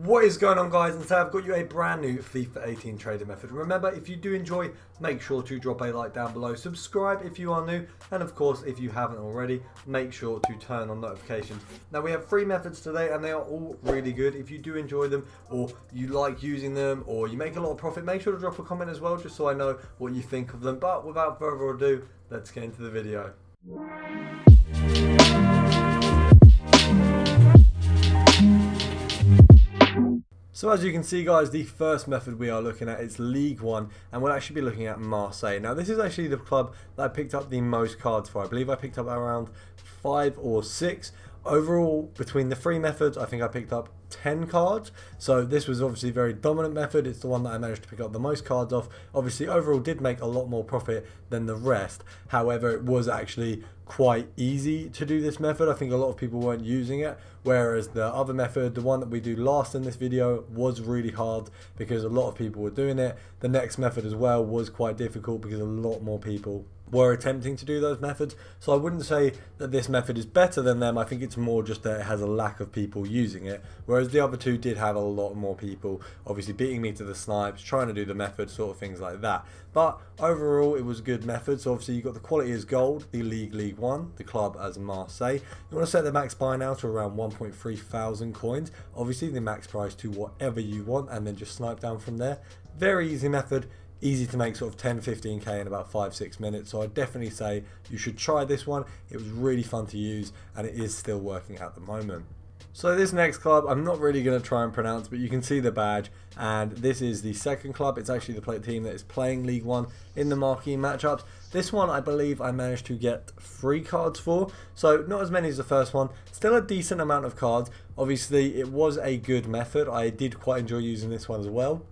What is going on, guys? And today I've got you a brand new FIFA 18 trading method. Remember, if you do enjoy, make sure to drop a like down below, subscribe if you are new, and of course if you haven't already, make sure to turn on notifications. Now we have 3 methods today and they are all really good. If you do enjoy them, or you like using them, or you make a lot of profit, make sure to drop a comment as well, just so I know what you think of them. But without further ado, let's get into the video. So as you can see, guys, the first method we are looking at is League One, and we'll actually be looking at Marseille. Now this is actually the club that I picked up the most cards for. I believe I picked up around 5 or 6. Overall, between the 3 methods, I think I picked up 10 cards. So this was obviously a very dominant method. It's the one that I managed to pick up the most cards off. Obviously, overall did make a lot more profit than the rest. However, it was actually quite easy to do this method. I think a lot of people weren't using it, whereas the other method, the one that we do last in this video, was really hard because a lot of people were doing it. The next method as well was quite difficult because a lot more people were attempting to do those methods. So I wouldn't say that this method is better than them. I think it's more just that it has a lack of people using it, whereas the other two did have a lot more people obviously beating me to the snipes, trying to do the method, sort of things like that. But overall it was a good method. So obviously you got the quality as gold, the League One, the club as Marseille. You want to set the max buy now to around 1.3 thousand coins, obviously the max price to whatever you want, and then just snipe down from there. Very easy method. Easy to make sort of 10-15k in about 5-6 minutes. So I definitely say you should try this one. It was really fun to use and it is still working at the moment. So this next club I'm not really going to try and pronounce, but you can see the badge, and this is the second club. It's actually the team that is playing League One in the marquee matchups. This one I believe I managed to get 3 cards for, so not as many as the first one. Still a decent amount of cards. Obviously it was a good method. I did quite enjoy using this one as well.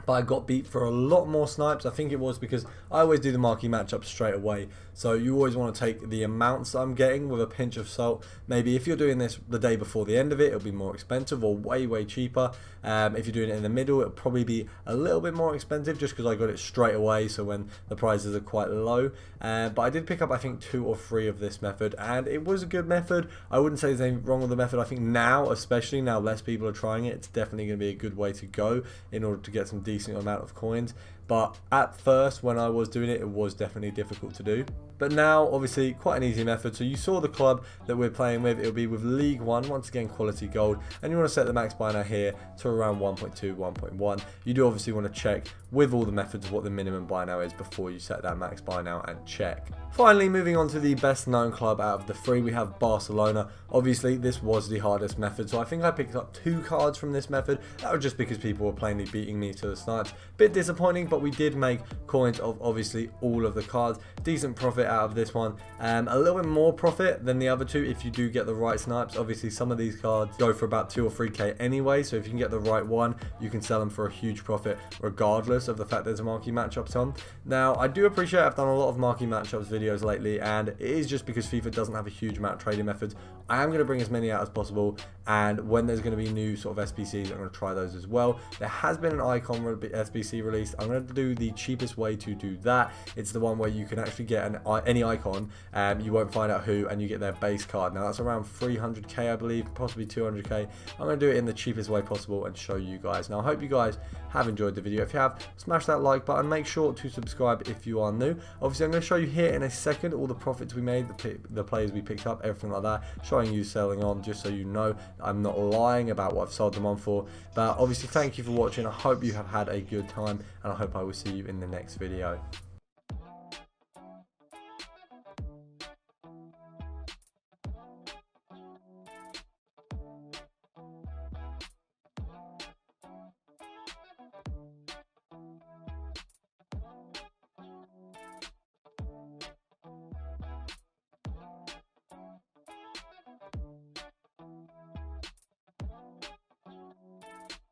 But I got beat for a lot more snipes. I think it was because I always do the marquee matchup straight away. So you always want to take the amounts I'm getting with a pinch of salt. Maybe if you're doing this the day before the end of it, it'll be more expensive or way cheaper. If you're doing it in the middle, it'll probably be a little bit more expensive just because I got it straight away. So when the prices are quite low. But I did pick up I think 2 or 3 of this method and it was a good method. I wouldn't say there's anything wrong with the method. I think now, especially now less people are trying it, it's definitely going to be a good way to go in order to get some decent amount of coins. But at first when I was doing it, it was definitely difficult to do. But now obviously quite an easy method. So you saw the club that we're playing with. It'll be with League One, once again quality gold, and you want to set the max buy now here to around 1.2, 1.1. You do obviously want to check with all the methods what the minimum buy now is before you set that max buy now and check. Finally, moving on to the best known club out of the 3, we have Barcelona. Obviously this was the hardest method, so I think I picked up 2 cards from this method. That was just because people were plainly beating me to the snipes. Bit disappointing, but we did make coins of obviously all of the cards. Decent profit out of this one. A little bit more profit than the other 2 if you do get the right snipes. Obviously some of these cards go for about 2 or 3k anyway, so if you can get the right one, you can sell them for a huge profit regardless of the fact there's a marquee matchups on. Now I do appreciate I've done a lot of marquee matchups videos lately, and it is just because FIFA doesn't have a huge amount of trading methods. I am going to bring as many out as possible, and when there's going to be new sort of SBCs, I'm going to try those as well. There has been an icon SBC released. I'm going to do the cheapest way to do that. It's the one where you can actually get any icon, you won't find out who, and you get their base card. Now that's around 300k I believe, possibly 200k. I'm going to do it in the cheapest way possible and show you guys. Now I hope you guys have enjoyed the video. If you have, smash that like button, make sure to subscribe if you are new. Obviously I'm going to show you here in a second all the profits we made, the players we picked up, everything like that, showing you selling on, just so you know I'm not lying about what I've sold them on for. But obviously thank you for watching. I hope you have had a good time, and I hope I will see you in the next video.